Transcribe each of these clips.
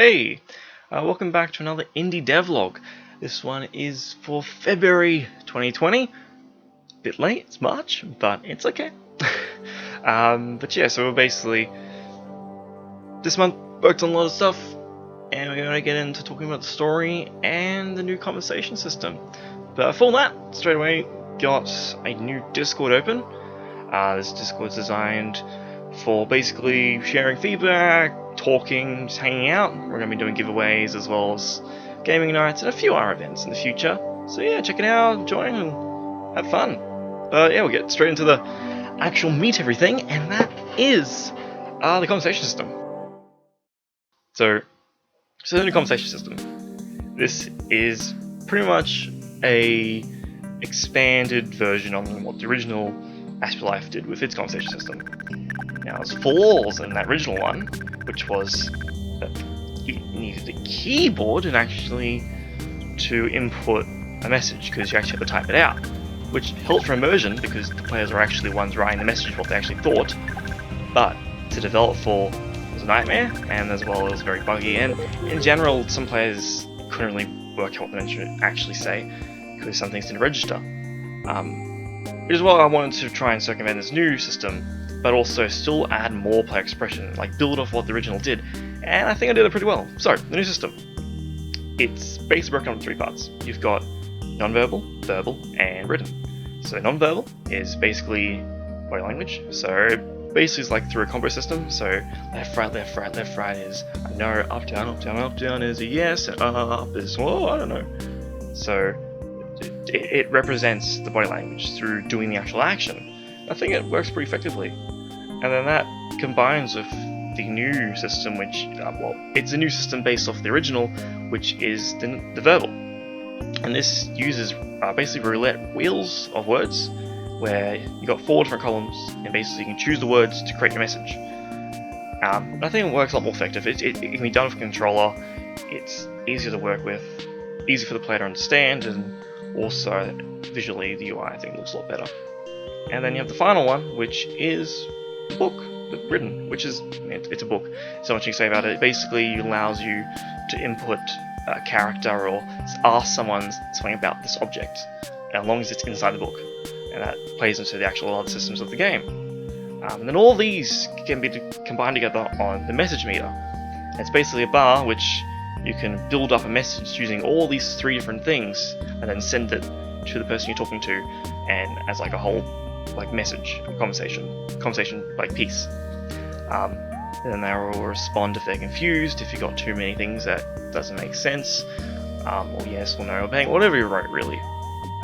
Hey, welcome back to another indie devlog. This one is for February 2020. Bit late, it's March, but it's okay. But yeah, so we're basically this month worked on a lot of stuff, and we're gonna get into talking about the story and the new conversation system. But before that, straight away got a new Discord open. This Discord's designed for basically sharing feedback, talking, just hanging out. We're going to be doing giveaways as well as gaming nights and a few other events in the future. So yeah, check it out, join and have fun. But yeah, we'll get straight into the actual meat of everything, and that is the conversation system. So the new conversation system. This is pretty much a expanded version on what the original Astrolife did with its conversation system. Now, there's flaws in that original one, which was that you needed a keyboard and actually to input a message, because you actually had to type it out, which helped for immersion because the players are actually the ones writing the message what they actually thought. But to develop for was a nightmare, and as well as very buggy, and in general some players couldn't really work out what the message actually say because some things didn't register. Which is why I wanted to try and circumvent this new system, but also still add more player expression, like build off what the original did, and I think I did it pretty well. So, the new system. It's basically broken up into three parts. You've got non-verbal, verbal, and written. So non-verbal is basically body language, so basically it's like through a combo system, so left, right, left, right, left, right is I know, up, down, up, down, up, down is a yes, and up is, well, I don't know. So it represents the body language through doing the actual action. I think it works pretty effectively. And then that combines with the new system, which, it's a new system based off the original, which is the verbal. And this uses basically roulette wheels of words, where you got 4 different columns, and basically you can choose the words to create your message. I think it works a lot more effective. It can be done with a controller, it's easier to work with, easy for the player to understand, and also visually the UI I think looks a lot better. And then you have the final one, which is the book, the written, which is, it's a book. So much you can say about it. It basically allows you to input a character or ask someone something about this object, as long as it's inside the book. And that plays into the actual other systems of the game. And then all these can be combined together on the message meter. And it's basically a bar which you can build up a message using all these 3 different things, and then send it to the person you're talking to, and as like a whole like message, conversation like piece. And then they will respond if they're confused, if you got too many things that doesn't make sense, or yes or no, or bang, whatever you wrote really.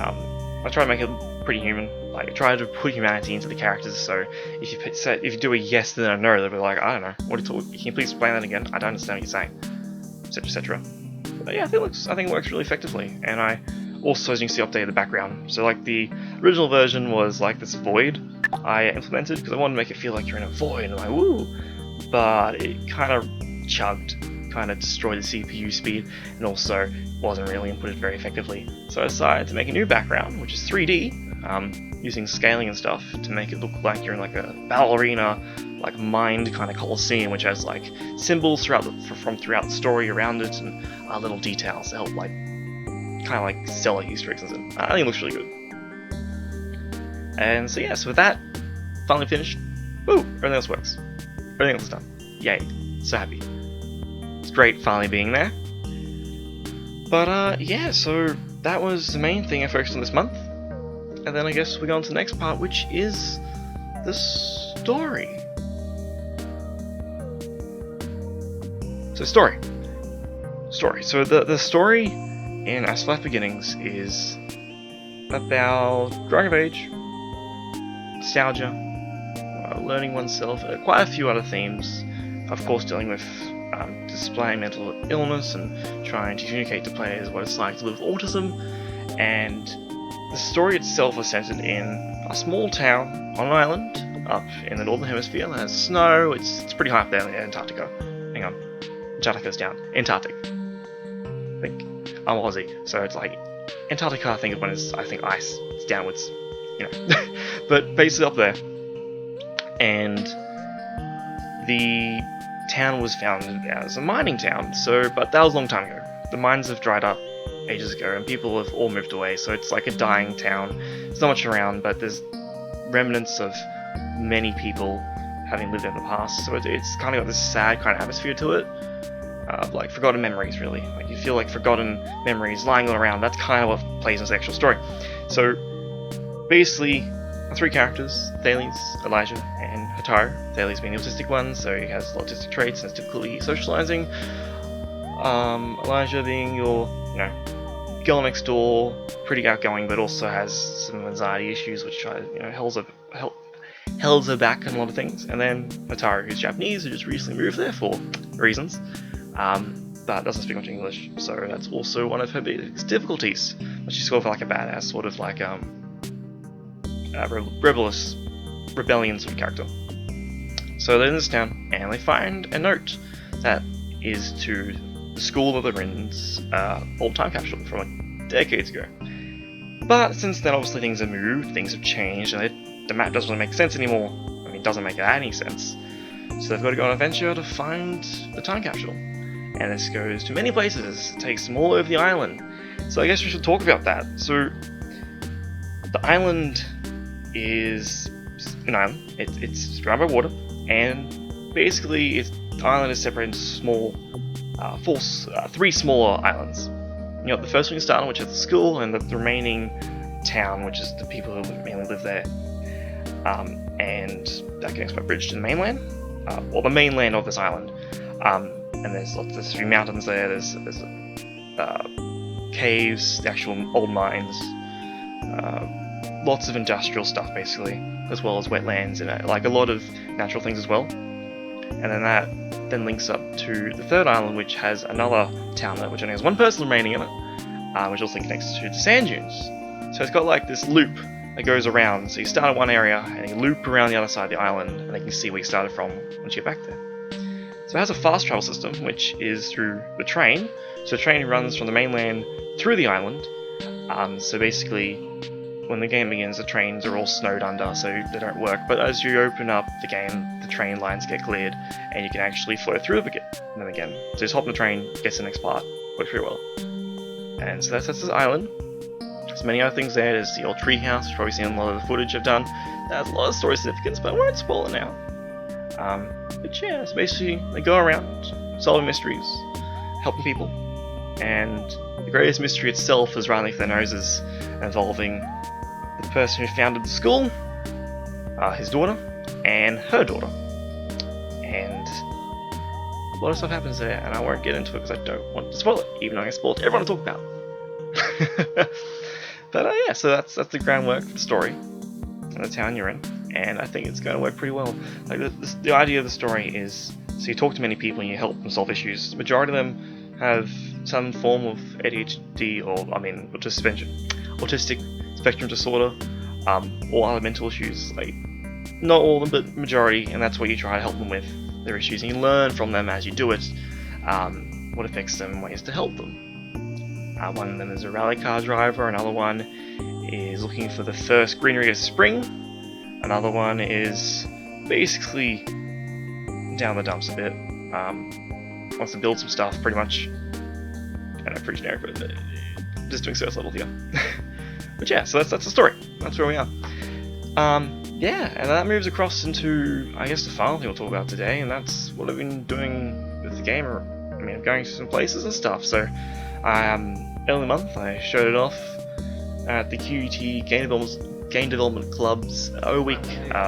I try to make it pretty human. Like, I try to put humanity into the characters, so if you do a yes then a no, they'll be like, I don't know, what are you talking? Can you please explain that again? I don't understand what you're saying, etc, etc. But yeah, I think it works really effectively. And I also, as you can see, updated the background. So like the original version was like this void I implemented because I wanted to make it feel like you're in a void and like woo, but it kind of chugged, kind of destroyed the CPU speed, and also wasn't really inputted very effectively. So I decided to make a new background, which is 3D, using scaling and stuff to make it look like you're in like a battle arena, like mined kind of coliseum, which has like symbols throughout the story around it, and little details to help like kind of like sell like Easter eggs and stuff. I think it looks really good. And so yeah, so with that finally finished, woo, everything else works. Everything else is done. Yay, so happy. It's great finally being there. But yeah, so that was the main thing I focused on this month. And then I guess we go on to the next part, which is the story. So story. So the story in Astrolife Beginnings is about growing of age, nostalgia, learning oneself, quite a few other themes. Of course, dealing with displaying mental illness and trying to communicate to players what it's like to live with autism. And the story itself was centered in a small town on an island up in the northern hemisphere that has snow. It's pretty high up there in Antarctica. Hang on, Antarctica's down. Antarctic. I think I'm Aussie, so it's like Antarctica. I think of when it's ice. It's downwards, you know. But basically up there, and the town was founded as a mining town, but that was a long time ago. The mines have dried up ages ago, and people have all moved away, so it's like a dying town. There's not much around, but there's remnants of many people having lived in the past, so it's kind of got this sad kind of atmosphere to it. Like forgotten memories, really. Like you feel like forgotten memories lying all around. That's kind of what plays into the actual story. So basically, 3 characters: Thales, Elijah, and Hotaru. Thales being the autistic one, so he has autistic traits and is difficulty socializing. Elijah being your, girl next door, pretty outgoing, but also has some anxiety issues, which holds her back on a lot of things. And then Hotaru, who's Japanese, who just recently moved there for reasons, but doesn't speak much English, so that's also one of her biggest difficulties. But she's sort of like a badass, sort of like rebellion sort of character. So they're in this town, and they find a note that is to the school that they're in's old time capsule from like decades ago. But since then, obviously things have moved, things have changed, and the map doesn't really make sense anymore. I mean, it doesn't make any sense. So they've got to go on an adventure to find the time capsule. And this goes to many places. It takes them all over the island. So I guess we should talk about that. So the island is an island. It's surrounded by water, and basically the island is separated into small, 3 smaller islands. You know, the first one you start on, which is the school, and the remaining town, which is the people who mainly live there. And that connects by bridge to the mainland, or the mainland of this island. And there's a few mountains there. There's caves, the actual old mines, lots of industrial stuff basically, as well as wetlands and like a lot of natural things as well. And then that links up to the third island, which has another town there, which only has 1 person remaining in it, which also connects to the sand dunes. So it's got like this loop that goes around. So you start in one area and you loop around the other side of the island, and then you can see where you started from once you get back there. So it has a fast travel system, which is through the train. So the train runs from the mainland through the island. So basically, when the game begins, the trains are all snowed under, so they don't work. But as you open up the game, the train lines get cleared, and you can actually flow through them again. So just hop on the train, get to the next part, works pretty well. And so that's this island. There's many other things there. There's the old treehouse, you've probably seen a lot of the footage I've done. That has a lot of story significance, but I won't spoil it now. But yeah, so basically they go around solving mysteries, helping people, and the greatest mystery itself is right underneath their noses, involving the person who founded the school, his daughter, and her daughter. And a lot of stuff happens there, and I won't get into it because I don't want to spoil it, even though I spoiled everyone to talk about. But yeah, so that's the groundwork for the story and the town you're in. And I think it's going to work pretty well. Like the idea of the story is, so you talk to many people and you help them solve issues. The majority of them have some form of ADHD autistic spectrum disorder, or other mental issues. Like not all of them, but majority, and that's what you try to help them with their issues. And you learn from them as you do it, what affects them, ways to help them. One of them is a rally car driver. Another one is looking for the first greenery of spring. Another one is basically down the dumps a bit. Wants to build some stuff, pretty much. I know, pretty generic, but just doing surface level here. But yeah, so that's the story. That's where we are. Yeah, and that moves across into, I guess, the final thing we'll talk about today, and that's what I've been doing with the game. I'm going to some places and stuff. So, early month, I showed it off at the QUT Game Development Club's O-Week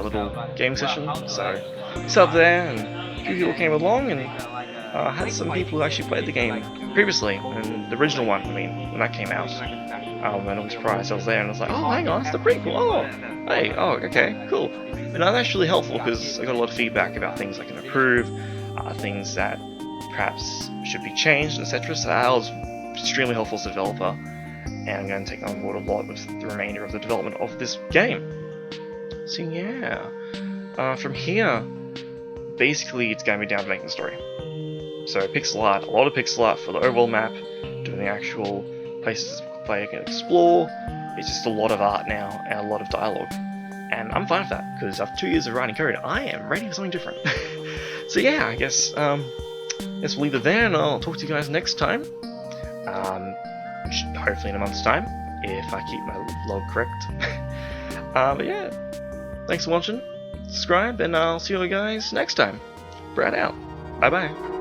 little game session. So, set up there, and a few people came along, and had some people who actually played the game previously, and the original one, when that came out. And I was surprised I was there, and I was like, oh, hang on, that's the prequel, oh, hey, oh, okay, cool. And that's actually helpful, because I got a lot of feedback about things I can improve, things that perhaps should be changed, etc. So that was extremely helpful as a developer, and I'm going to take on board a lot with the remainder of the development of this game. So yeah, from here, basically it's going to be down to making the story. So pixel art, a lot of pixel art for the overall map, doing the actual places the player can explore. It's just a lot of art now, and a lot of dialogue. And I'm fine with that, because after 2 years of writing code, I am ready for something different. So yeah, I guess we'll leave it there, and I'll talk to you guys next time. Hopefully in a month's time, if I keep my log correct. But yeah, thanks for watching, subscribe, and I'll see you guys next time. Brad out. Bye bye.